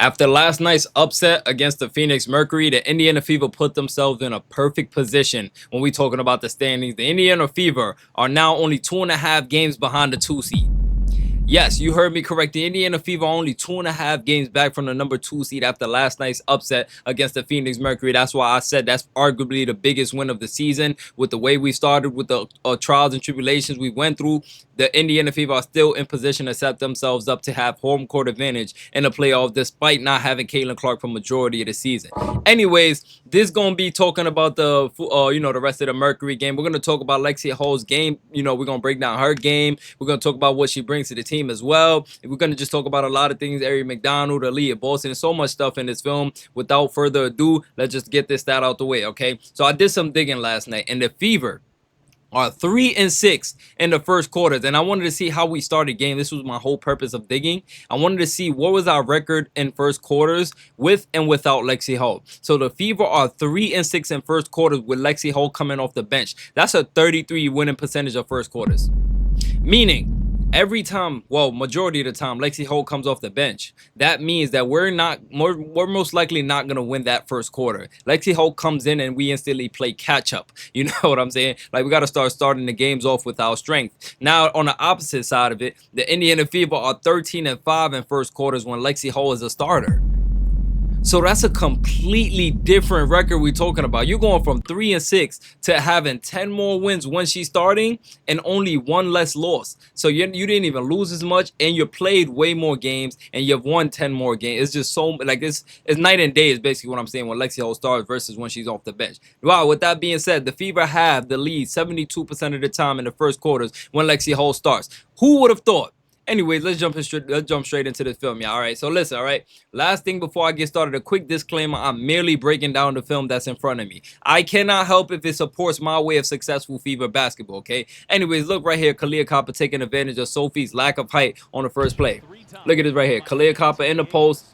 After last night's upset against the Phoenix Mercury, the Indiana Fever put themselves in a perfect position when we're talking about the standings. The Indiana Fever are now only 2.5 games behind the 2 seed. Yes, you heard me correct. The Indiana Fever are only 2.5 games back from the number 2 seed after last night's upset against the Phoenix Mercury. That's why I said that's arguably the biggest win of the season. With the way we started, with the trials and tribulations we went through, the Indiana Fever are still in position to set themselves up to have home court advantage in the playoff, despite not having Caitlin Clark for majority of the season. Anyways, this gonna be talking about the the rest of the Mercury game. We're gonna talk about Lexie Hull's game. We're gonna break down her game. We're gonna talk about what she brings to the team as well. And we're gonna just talk about a lot of things. Arie McDonald, Aaliyah Boston, and so much stuff in this film. Without further ado, let's just get this stat out the way, okay? So I did some digging last night, and the Fever are 3-6 in the first quarters, and I wanted to see how we started game. This was my whole purpose of digging. I wanted to see what was our record in first quarters with and without Lexie Hull. So the Fever are 3-6 in first quarters with Lexie Hull coming off the bench. That's a 33 winning percentage of first quarters, meaning every time, well, majority of the time, Lexie Hull comes off the bench. That means that we're most likely not going to win that first quarter. Lexie Hull comes in and we instantly play catch up. You know what I'm saying? Like, we got to starting the games off with our strength. Now, on the opposite side of it, the Indiana Fever are 13-5 in first quarters when Lexie Hull is a starter. So that's a completely different record we're talking about. You're going from 3-6 to having 10 more wins when she's starting and only one less loss. So you didn't even lose as much, and you played way more games, and you've won 10 more games. It's just so, like, it's night and day is basically what I'm saying when Lexie Hull starts versus when she's off the bench. Wow, with that being said, the Fever have the lead 72% of the time in the first quarters when Lexie Hull starts. Who would have thought? Anyways, let's jump straight into this film, yeah. All right, so listen, all right. Last thing before I get started, a quick disclaimer: I'm merely breaking down the film that's in front of me. I cannot help if it supports my way of successful Fever basketball. Okay. Anyways, look right here, Kahleah Copper taking advantage of Sophie's lack of height on the first play. Look at this right here, Kahleah Copper in the post,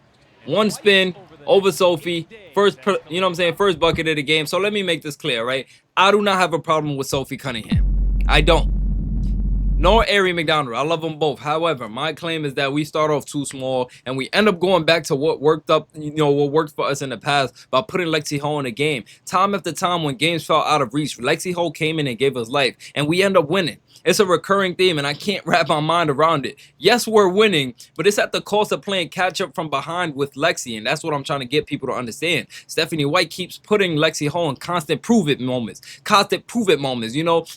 one spin over Sophie, first bucket of the game. So let me make this clear, right? I do not have a problem with Sophie Cunningham. I don't. Nor Arie McDonald. I love them both. However, my claim is that we start off too small and we end up going back to what worked for us in the past by putting Lexie Hull in the game. Time after time when games fell out of reach, Lexie Hull came in and gave us life, and we end up winning. It's a recurring theme, and I can't wrap my mind around it. Yes, we're winning, but it's at the cost of playing catch-up from behind with Lexie, and that's what I'm trying to get people to understand. Stephanie White keeps putting Lexie Hull in constant prove-it moments,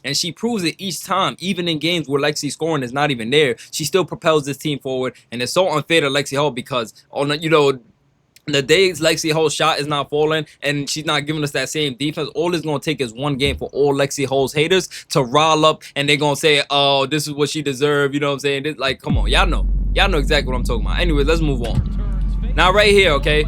and she proves it each time, even in games where Lexie's scoring is not even there. She still propels this team forward, and it's so unfair to Lexie Hull because, the days Lexie Hull's shot is not falling and she's not giving us that same defense, all it's going to take is one game for all Lexie Hull's haters to rile up, and they're going to say, oh, this is what she deserved. You know what I'm saying? This, like, come on. Y'all know exactly what I'm talking about. Anyway, let's move on. Now, right here, okay?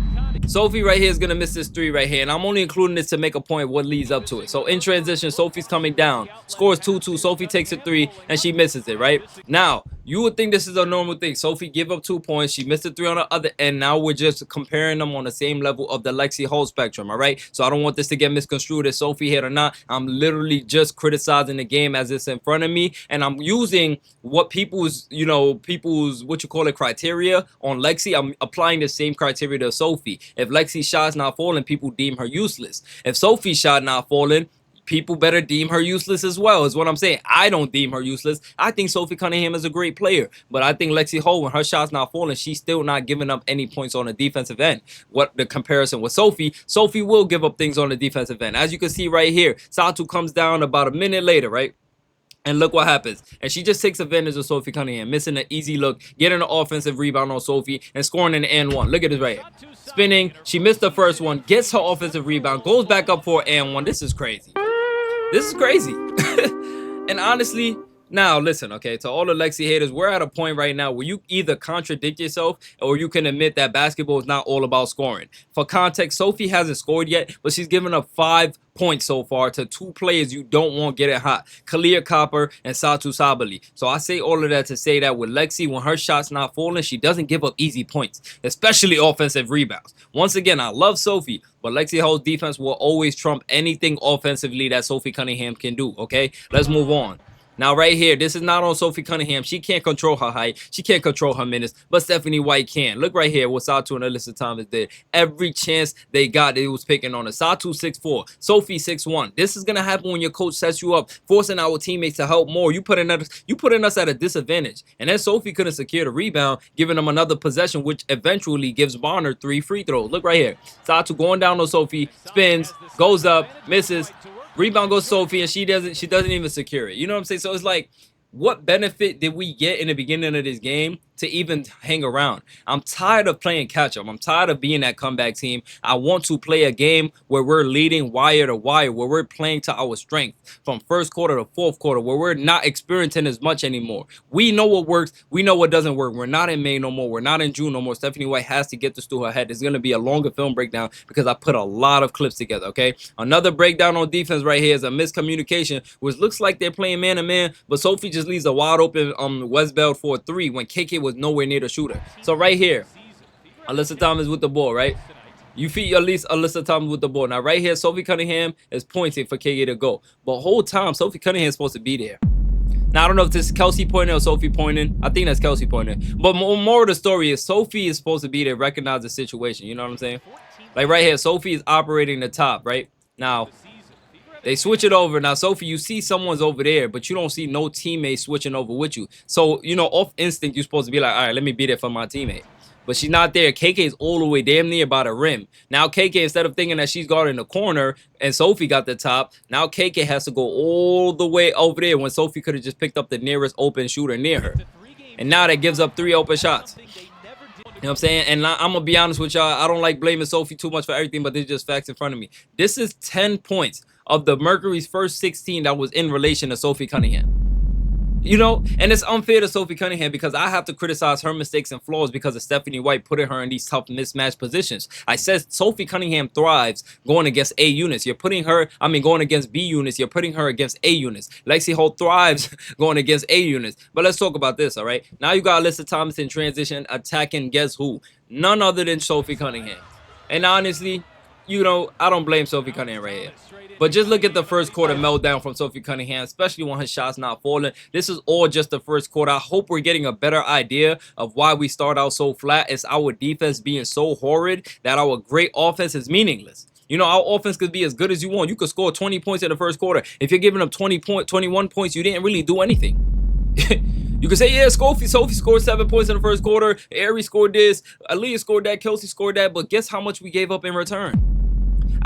Sophie right here is going to miss this three right here, and I'm only including this to make a point of what leads up to it. So in transition, Sophie's coming down, scores 2-2, Sophie takes a three, and she misses it, right? Now, you would think this is a normal thing. Sophie give up 2 points, she missed a three on the other end. Now we're just comparing them on the same level of the Lexie Hull spectrum, all right? So I don't want this to get misconstrued as Sophie hit or not. I'm literally just criticizing the game as it's in front of me, and I'm using what people's criteria on Lexie. I'm applying the same criteria to Sophie. If Lexie's shot's not falling, people deem her useless. If Sophie's shot not falling, people better deem her useless as well, is what I'm saying. I don't deem her useless. I think Sophie Cunningham is a great player, but I think Lexie Hull, when her shot's not falling, she's still not giving up any points on the defensive end. What the comparison with Sophie will give up things on the defensive end. As you can see right here, Satu comes down about a minute later, right? And look what happens. And she just takes advantage of Sophie Cunningham, missing an easy look, getting an offensive rebound on Sophie, and scoring an and one. Look at this right here. Spinning. She missed the first one, gets her offensive rebound, goes back up for an and one. This is crazy. This is crazy. And honestly, now listen, okay, to all the Lexie haters, we're at a point right now where you either contradict yourself or you can admit that basketball is not all about scoring. For context, Sophie hasn't scored yet, but she's given up 5 points so far to 2 players you don't want getting hot, Kahleah Copper and Satu Sabally. So I say all of that to say that with Lexie, when her shot's not falling, she doesn't give up easy points, especially offensive rebounds. Once again, I love Sophie, but Lexie Hull's defense will always trump anything offensively that Sophie Cunningham can do, okay? Let's move on. Now, right here, this is not on Sophie Cunningham. She can't control her height. She can't control her minutes, but Stephanie White can. Look right here what Satu and Alyssa Thomas did. Every chance they got, they was picking on her. Satu 6'4", Sophie 6'1". This is going to happen when your coach sets you up, forcing our teammates to help more. You putting us at a disadvantage. And then Sophie couldn't secure the rebound, giving them another possession, which eventually gives Bonner 3 free throws. Look right here. Satu going down on Sophie, spins, goes up, misses. Rebound goes Sophie, and she doesn't even secure it. You know what I'm saying? So it's like, what benefit did we get in the beginning of this game to even hang around? I'm tired of playing catch up. I'm tired of being that comeback team. I want to play a game where we're leading wire to wire, where we're playing to our strength from first quarter to fourth quarter, where we're not experiencing as much anymore. We know what works. We know what doesn't work. We're not in May no more. We're not in June no more. Stephanie White has to get this through her head. It's going to be a longer film breakdown because I put a lot of clips together, okay? Another breakdown on defense right here is a miscommunication, which looks like they're playing man-to-man, but Sophie just leaves a wide open Westbeld for a 3 when KK was nowhere near the shooter. So right here, Alyssa Thomas with the ball, right? You feed at least Alyssa Thomas with the ball. Now right here, Sophie Cunningham is pointing for KK to go. But whole time, Sophie Cunningham is supposed to be there. Now, I don't know if this is Kelsey pointing or Sophie pointing. I think that's Kelsey pointing. But more of the story is Sophie is supposed to be there, recognize the situation. You know what I'm saying? Like right here, Sophie is operating the top, right? Now, they switch it over. Now, Sophie, you see someone's over there, but you don't see no teammate switching over with you. So, you know, off instinct, you're supposed to be like, all right, let me be there for my teammate. But she's not there. KK's all the way damn near by the rim. Now, KK, instead of thinking that she's guarding the corner and Sophie got the top, now KK has to go all the way over there when Sophie could have just picked up the nearest open shooter near her. And now that gives up 3 open shots. You know what I'm saying? And I'm going to be honest with y'all. I don't like blaming Sophie too much for everything, but there's just facts in front of me. This is 10 points of the Mercury's first 16 that was in relation to Sophie Cunningham. You know, and it's unfair to Sophie Cunningham because I have to criticize her mistakes and flaws because of Stephanie White putting her in these tough mismatch positions. I said Sophie Cunningham thrives going against A units. You're putting her, going against B units. You're putting her against A units. Lexie Holt thrives going against A units. But let's talk about this, all right? Now you got Alyssa Thomas in transition attacking guess who? None other than Sophie Cunningham. And honestly, you know, I don't blame Sophie Cunningham right here. But just look at the first quarter meltdown from Sophie Cunningham, especially when her shot's not falling. This is all just the first quarter. I hope we're getting a better idea of why we start out so flat. It's our defense being so horrid that our great offense is meaningless. You know, our offense could be as good as you want. You could score 20 points in the first quarter. If you're giving up 21 points, you didn't really do anything. You can say, yeah, Sophie scored 7 points in the first quarter. Arie scored this. Aaliyah scored that. Kelsey scored that. But guess how much we gave up in return?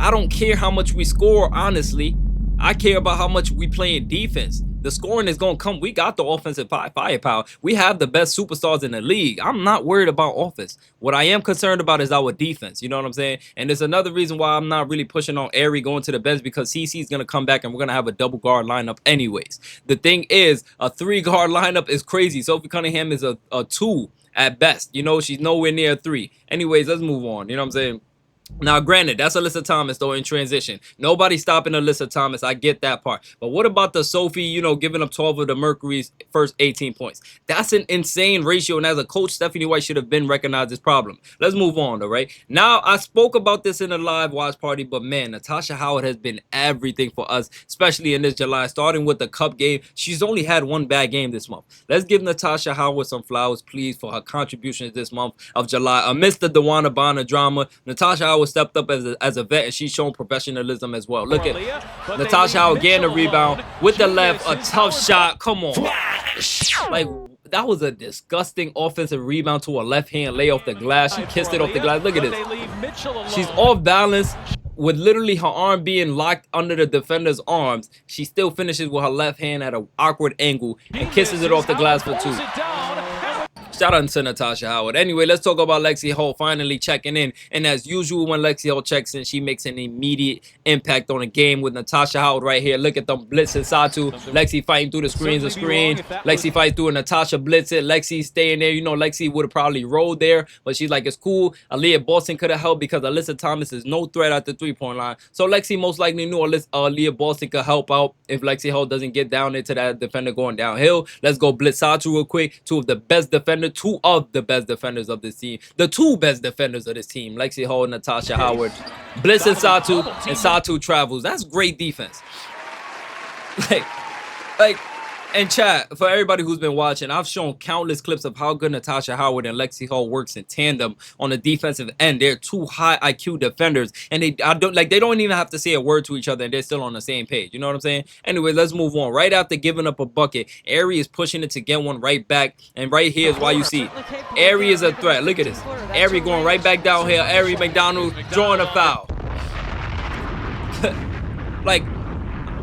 I don't care how much we score, honestly. I care about how much we play in defense. The scoring is going to come. We got the offensive firepower. We have the best superstars in the league. I'm not worried about offense. What I am concerned about is our defense. You know what I'm saying? And there's another reason why I'm not really pushing on Arie going to the bench because CC is going to come back and we're going to have a double guard lineup anyways. The thing is, a 3-guard lineup is crazy. Sophie Cunningham is a 2 at best. You know, she's nowhere near a 3. Anyways, let's move on. You know what I'm saying? Now, granted, that's Alyssa Thomas, though, in transition. Nobody's stopping Alyssa Thomas. I get that part. But what about the Sophie, you know, giving up 12 of the Mercury's first 18 points? That's an insane ratio. And as a coach, Stephanie White should have been recognized this problem. Let's move on, though, right? Now, I spoke about this in a live watch party, but man, Natasha Howard has been everything for us, especially in this July, starting with the Cup game. She's only had 1 bad game this month. Let's give Natasha Howard some flowers, please, for her contributions this month of July. Amidst the Dewana Bonner drama, Natasha Howard stepped up as a vet and she's shown professionalism as well. Look at Natasha Howard getting the rebound with the left, a tough shot. Come on. Like, that was a disgusting offensive rebound to a left-hand lay off the glass. She kissed it off the glass. Look at this. She's off balance with literally her arm being locked under the defender's arms. She still finishes with her left hand at an awkward angle and kisses it off the glass for 2. Shout out to Natasha Howard. Anyway, let's talk about Lexie Holt finally checking in. And as usual, when Lexie Holt checks in, she makes an immediate impact on the game with Natasha Howard right here. Look at them blitzing Satu. Lexie fighting through the screens of screen. Lexie fighting through and Natasha blitz it. Lexie staying there. You know, Lexie would have probably rolled there, but she's like, it's cool. Aaliyah Boston could have helped because Alyssa Thomas is no threat at the 3-point line. So Lexie most likely knew Aaliyah Boston could help out if Lexie Holt doesn't get down into that defender going downhill. Let's go blitz Satu real quick. 2 of the best defenders. 2 of the best defenders of this team. The 2 best defenders of this team. Lexie Holt and Natasha Howard. Blitzing Satu, and Satu travels. That's great defense. Like, And chat, for everybody who's been watching, I've shown countless clips of how good Natasha Howard and Lexie Hall works in tandem on the defensive end. They're two high IQ defenders, and they don't even have to say a word to each other, and they're still on the same page. You know what I'm saying? Anyway, let's move on. Right after giving up a bucket, Arie is pushing it to get one right back, and right here is why you see Arie is a threat. Look at this. Arie going right back down here. Arie McDonald drawing a foul. Like,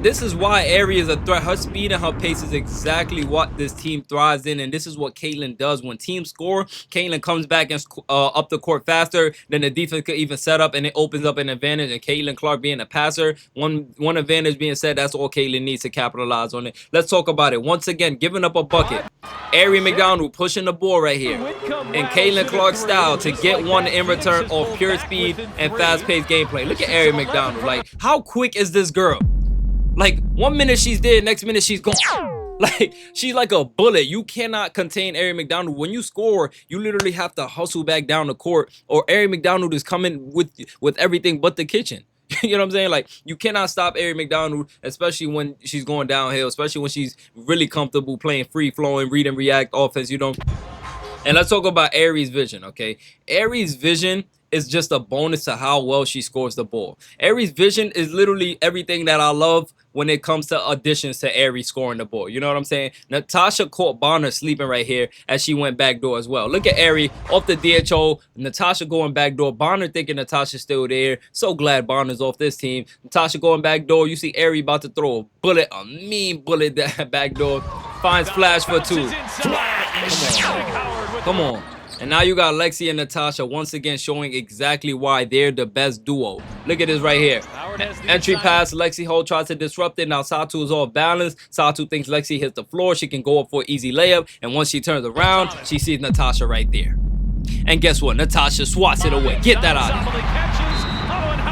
this is why Arie is a threat. Her speed and her pace is exactly what this team thrives in, and this is what Caitlin does. When teams score, Caitlin comes back and up the court faster than the defense could even set up, and it opens up an advantage. And Caitlin Clark being a passer, one advantage being said, that's all Caitlin needs to capitalize on it. Let's talk about it. Once again, giving up a bucket. Arie McDonald pushing the ball right here in Caitlin Clark style to get one in return off pure speed and fast-paced gameplay. Look at Arie McDonald. Like, how quick is this girl? Like, 1 minute she's there, next minute she's gone. Like, she's like a bullet. You cannot contain Arie McDonald. When you score, you literally have to hustle back down the court, or Arie McDonald is coming with everything but the kitchen. You know what I'm saying? Like, you cannot stop Arie McDonald, especially when she's going downhill, especially when she's really comfortable playing free-flowing, read and react offense, you know? And let's talk about Arie's vision, okay? Arie's vision is just a bonus to how well she scores the ball. Arie's vision is literally everything that I love when it comes to additions to Arie scoring the ball. You know what I'm saying? Natasha caught Bonner sleeping right here as she went back door as well. Look at Arie off the DHO. Natasha going back door. Bonner thinking Natasha's still there. So glad Bonner's off this team. Natasha going back door. You see Arie about to throw a bullet, a mean bullet that back door. Finds flash for two. Come on. And now you got Lexie and Natasha once again showing exactly why they're the best duo. Look at this right here. Entry pass, Lexie Hall tries to disrupt it. Now Satu is off balance. Satu thinks Lexie hits the floor. She can go up for an easy layup. And once she turns around, she sees Natasha right there. And guess what? Natasha swats it away. Get that out of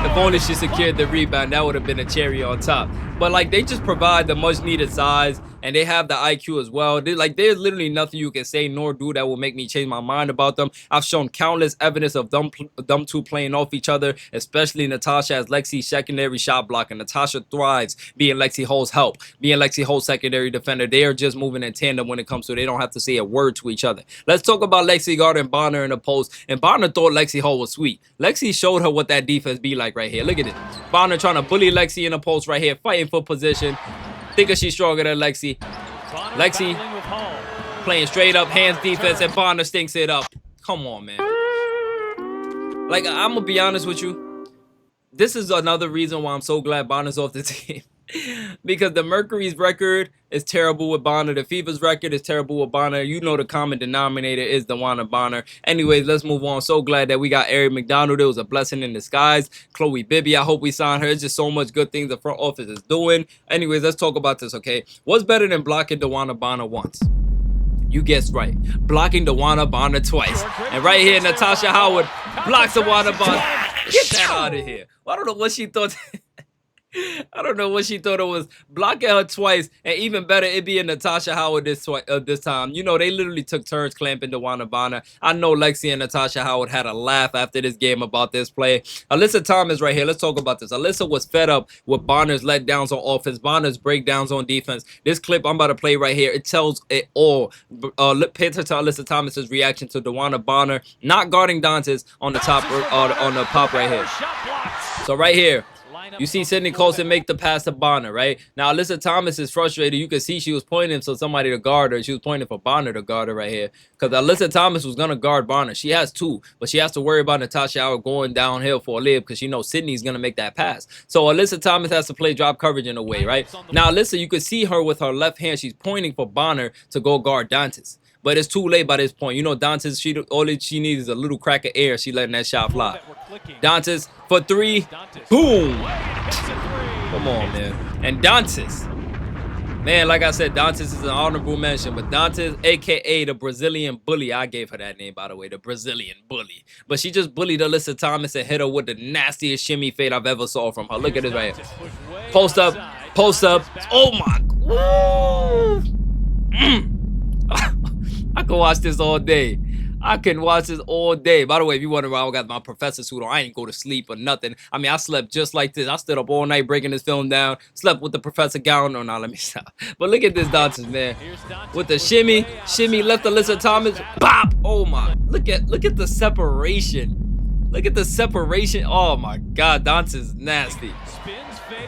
here. If only she secured the rebound, that would have been a cherry on top. But like, they just provide the much needed size, and they have the IQ as well. There's literally nothing you can say nor do that will make me change my mind about them. I've shown countless evidence of them two playing off each other, especially Natasha as Lexie's secondary shot blocker. Natasha thrives being Lexie Hall's help, being Lexie Hall's secondary defender. They are just moving in tandem when it comes to it. They don't have to say a word to each other. Let's talk about Lexie guarding Bonner in the post, and Bonner thought Lexie Hall was sweet. Lexie showed her what that defense be like right here. Look at it. Bonner trying to bully Lexie in the post right here, fighting for position. Thinking she's stronger than Lexie. Lexie playing straight up hands defense, and Bonner stinks it up. Come on, man. Like, I'm gonna be honest with you. This is another reason why I'm so glad Bonner's off the team. Because the Mercury's record is terrible with Bonner. The Fever's record is terrible with Bonner. You know the common denominator is DeWanna Bonner. Anyways, let's move on. So glad that we got Arie McDonald. It was a blessing in disguise. Chloe Bibby, I hope we sign her. It's just so much good things the front office is doing. Anyways, let's talk about this, okay? What's better than blocking DeWanna Bonner once? You guessed right. Blocking DeWanna Bonner twice. And right here, Natasha Howard blocks DeWanna Bonner. Get that out of here. Well, I don't know what she thought. I don't know what she thought it was. Blocking her twice, and even better, it being Natasha Howard this time. You know, they literally took turns clamping DeWanna Bonner. I know Lexie and Natasha Howard had a laugh after this game about this play. Alyssa Thomas right here. Let's talk about this. Alyssa was fed up with Bonner's letdowns on offense, Bonner's breakdowns on defense. This clip I'm about to play right here, it tells it all. Pay attention to Alyssa Thomas's reaction to DeWanna Bonner not guarding Dantes on the top, on the pop right here. So right here, you see Sydney Colson make the pass to Bonner, right? Now, Alyssa Thomas is frustrated. You can see she was pointing for somebody to guard her. She was pointing for Bonner to guard her right here. Because Alyssa Thomas was going to guard Bonner. She has two, but she has to worry about Natasha Howard going downhill for a layup because she knows Sydney's going to make that pass. So Alyssa Thomas has to play drop coverage in a way, right? Now, Alyssa, you can see her with her left hand. She's pointing for Bonner to go guard Dantes. But it's too late by this point. You know, Dantes, all she needs is a little crack of air. She letting that shot fly. Dantes for three. Boom. Come on, man. And Dantes. Man, like I said, Dantes is an honorable mention. But Dantes, a.k.a. the Brazilian bully. I gave her that name, by the way. The Brazilian bully. But she just bullied Alyssa Thomas and hit her with the nastiest shimmy fade I've ever saw from her. Look at this right here. Post up. Post up. Oh, my. I could watch this all day. I can watch this all day. By the way, if you wonder why I got my professor suit on, I ain't go to sleep or nothing. I mean, I slept just like this. I stood up all night breaking this film down. Slept with the professor gown on. Now let me stop. But look at this Dantas, man. With the shimmy, left Alyssa Thomas. Bop! Oh my! Look at the separation. Look at the separation. Oh my God, Dantas is nasty.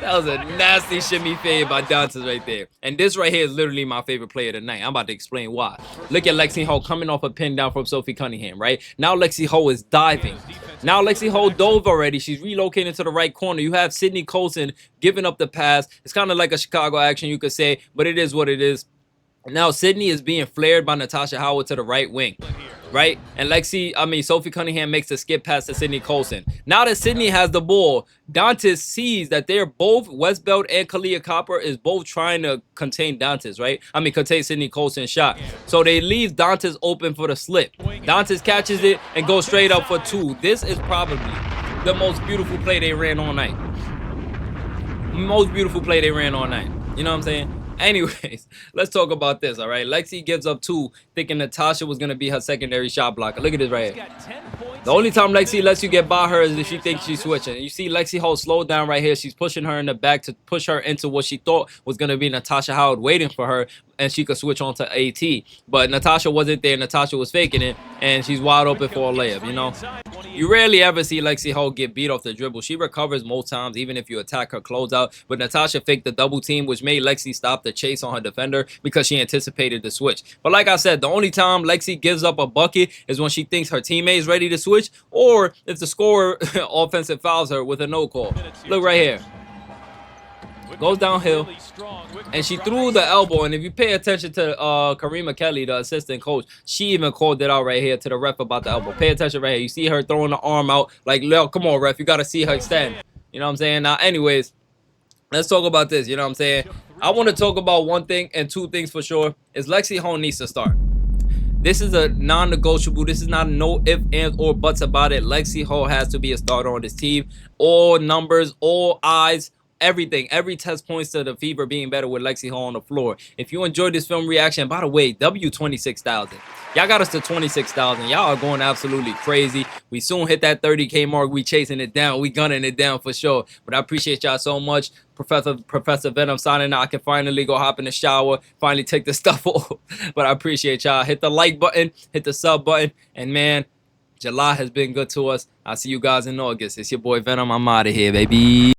That was a nasty shimmy fade by Dantas right there. And this right here is literally my favorite player tonight. I'm about to explain why. Look at Lexie Ho coming off a pin down from Sophie Cunningham, right? Now Lexie Ho is diving. Now Lexie Ho dove already. She's relocating to the right corner. You have Sydney Colson giving up the pass. It's kind of like a Chicago action, you could say, but it is what it is. Now Sydney is being flared by Natasha Howard to the right wing, right? And Sophie Cunningham makes a skip pass to Sydney Colson. Now that Sydney has the ball, Dantas sees that they're both, Westbelt and Kalia Copper is both trying to contain Dantas, right? Contain Sydney Colson's shot. So they leave Dantas open for the slip. Dantas catches it and goes straight up for two. This is probably the most beautiful play they ran all night. Most beautiful play they ran all night. You know what I'm saying? Anyways, let's talk about this, all right? Lexie gives up two, thinking Natasha was going to be her secondary shot blocker. Look at this right here. The only time Lexie lets you get by her is if she thinks she's switching. You see Lexie Ho slow down right here. She's pushing her in the back to push her into what she thought was going to be Natasha Howard waiting for her, and she could switch on to AT. But Natasha wasn't there. Natasha was faking it, and she's wide open for a layup, you know? You rarely ever see Lexie Ho get beat off the dribble. She recovers most times, even if you attack her closeout. But Natasha faked the double team, which made Lexie stop the chase on her defender because she anticipated the switch. But like I said, the only time Lexie gives up a bucket is when she thinks her teammate is ready to switch, or if the scorer offensive fouls her with a no call. Look right here. Goes downhill, and she threw the elbow. And if you pay attention to Karima Kelly, the assistant coach, she even called it out right here to the ref about the elbow. Pay attention right here. You see her throwing the arm out like, come on, ref, you got to see her extend. You know what I'm saying? Now, anyways, let's talk about this. You know what I'm saying? I want to talk about one thing and two things for sure. Is Lexie Ho needs to start. This is a non-negotiable. This is not no ifs, ands, or buts about it. Lexie Ho has to be a starter on this team. All numbers, all eyes, everything, every test points to the Fever being better with Lexie Ho on the floor. If you enjoyed this film reaction, by the way, W26,000. Y'all got us to 26,000. Y'all are going absolutely crazy. We soon hit that 30K mark. We chasing it down. We gunning it down for sure. But I appreciate y'all so much. Professor Venom signing out. I can finally go hop in the shower, finally take the stuff off. But I appreciate y'all. Hit the like button, hit the sub button, and man, July has been good to us. I'll see you guys in August. It's your boy Venom. I'm out of here, baby.